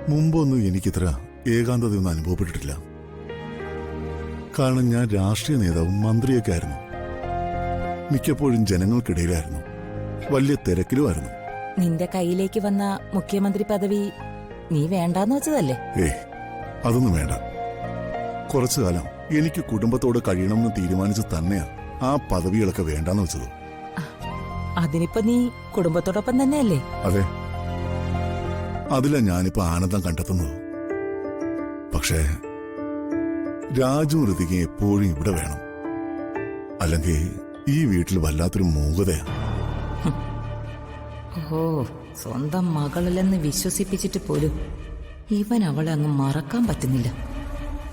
മുമ്പൊന്നും എനിക്കിത്ര ഏകാന്തതയൊന്നും അനുഭവപ്പെട്ടിട്ടില്ല. കാരണം ഞാൻ രാഷ്ട്രീയ നേതാവും മന്ത്രിയൊക്കെ ആയിരുന്നു. മിക്കപ്പോഴും ജനങ്ങൾക്കിടയിലായിരുന്നു, വലിയ തിരക്കിലുമായിരുന്നു. നിന്റെ കയ്യിലേക്ക് വന്ന മുഖ്യമന്ത്രി പദവി നീ വേണ്ടാന്ന് വെച്ചതല്ലേ? അതൊന്നും വേണ്ട. കുറച്ചു കാലം എനിക്ക് കുടുംബത്തോട് കഴിയണമെന്ന് തീരുമാനിച്ച് തന്നെയാ ആ പദവികളൊക്കെ വേണ്ടാന്ന് വെച്ചത്. അതിനിപ്പോ നീ കുടുംബത്തോടൊപ്പം തന്നെയല്ലേ? അതെ, അതിലാ ഞാനിപ്പോ ആനന്ദം കണ്ടെത്തുന്നത്. പക്ഷേ രാജു ഋതിക എപ്പോഴും ഇവിടെ വേണം, അല്ലെങ്കിൽ ഈ വീട്ടിൽ വല്ലാത്തൊരു മൂകതയാ. ഓ, സ്വന്തം മകളിലെന്ന് വിശ്വസിപ്പിച്ചിട്ട് പോലും ഇവൻ അവളെ അങ്ങ് മറക്കാൻ പറ്റുന്നില്ല.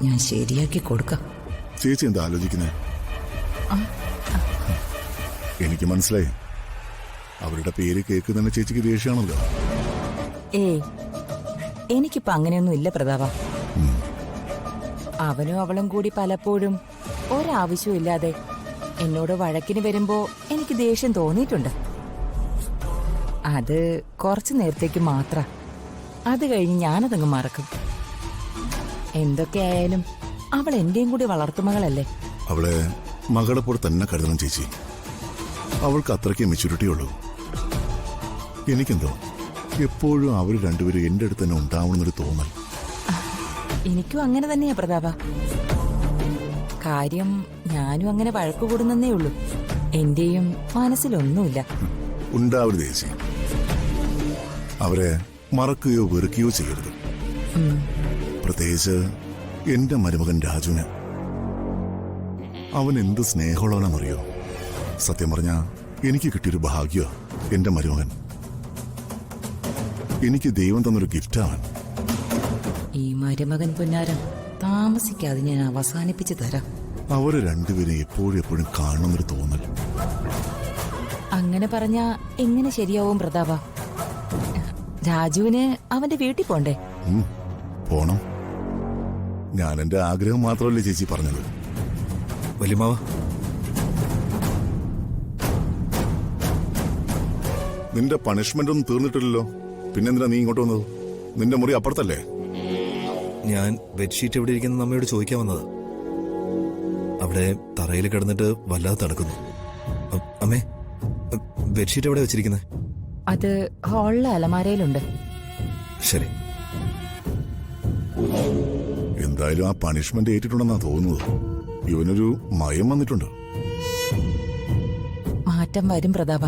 ഞാൻ ശരിയാക്കി കൊടുക്കാം. ചേച്ചി എന്താ ആലോചിക്കുന്നേ? എനിക്ക് മനസ്സിലായി, അവരുടെ പേര് കേൾക്കുന്നതന്നെ ചേച്ചിക്ക് ദേഷ്യമാണല്ലോ. എനിക്കിപ്പോ അങ്ങനെയൊന്നും ഇല്ല പ്രതാപ. അവനും അവളും കൂടി പലപ്പോഴും ഒരാവശ്യമില്ലാതെ എന്നോട് വഴക്കിന് വരുമ്പോ എനിക്ക് ദേഷ്യം തോന്നിയിട്ടുണ്ട്. അത് കുറച്ചു നേരത്തേക്ക് മാത്ര. അത് കഴിഞ്ഞ് ഞാനതങ്ങ് മറക്കും. എന്തൊക്കെയായാലും അവൾ എന്റെയും കൂടി വളർത്തുമകളല്ലേ. അവളെ മകളെ പോലെ തന്നെ കരുതണം ചേച്ചി. അവൾക്ക് അത്രയ്ക്ക് മെച്യൂരിറ്റി ഉള്ളൂ. എനിക്കെന്തോ എപ്പോഴും അവർ രണ്ടുപേരും എന്റെ അടുത്ത് തന്നെ ഉണ്ടാവണമെന്നൊരു തോന്നൽ. എനിക്കും അങ്ങനെ തന്നെയാ പ്രതാപ. കാര്യം ഞാനും അങ്ങനെ വഴക്കു കൂടുന്നേ ഉള്ളൂ. എന്റെയും മനസ്സിലൊന്നുമില്ല. ഉണ്ടാവരുത് ചേച്ചി. അവരെ മറക്കുകയോ വെറുക്കുകയോ ചെയ്യരുത്. പ്രത്യേകിച്ച് എന്റെ മരുമകൻ രാജുവിന്. അവൻ എന്ത് സ്നേഹമുള്ളവനാണെന്നറിയോ? സത്യം പറഞ്ഞാ എനിക്ക് കിട്ടിയൊരു ഭാഗ്യമാ എന്റെ മരുമകൻ. എനിക്ക് ദൈവം തന്നൊരു ഗിഫ്റ്റാവൻ. ഈ മരുമകൻ പുന്നാരം താമസിക്കാതെ ഞാൻ അവസാനിപ്പിച്ചു തരാം. അവരെ രണ്ടുപേരും എപ്പോഴും കാണണമെന്നൊരു തോന്നൽ. അങ്ങനെ പറഞ്ഞാ എങ്ങനെ ശരിയാവും പ്രതാപ? രാജുവിന് അവന്റെ വീട്ടിൽ പോണ്ടേ? പോണം. ഞാൻ എന്റെ ആഗ്രഹം മാത്രമല്ലേ ചേച്ചി പറഞ്ഞത്. വലിയമാവ, നിന്റെ പണിഷ്മെന്റ് ഒന്നും തീർന്നിട്ടില്ലല്ലോ. പിന്നെന്തിനാ നീ ഇങ്ങോട്ട് വന്നത്? നിന്റെ മുറി അപ്പുറത്തല്ലേ? ഞാൻ ബെഡ്ഷീറ്റ് എവിടെ ഇരിക്കുന്ന അമ്മയോട് ചോദിക്കാൻ വന്നത്. അവിടെ തറയിൽ കിടന്നിട്ട് വല്ലാതെ തണുക്കുന്നു. അമ്മേ, ബെഡ്ഷീറ്റ് എവിടെ വെച്ചിരിക്കുന്നത്? അത് ഹാളിലെ അലമാരയിലുണ്ട്. ശരി. എന്തായാലും ആ പണിഷ്മെന്റ് ഏറ്റിട്ടുണ്ടെന്നാ തോന്നുന്നത്. ഇവനൊരു മയം വന്നിട്ടുണ്ട്. മാറ്റം വരും പ്രതാപ.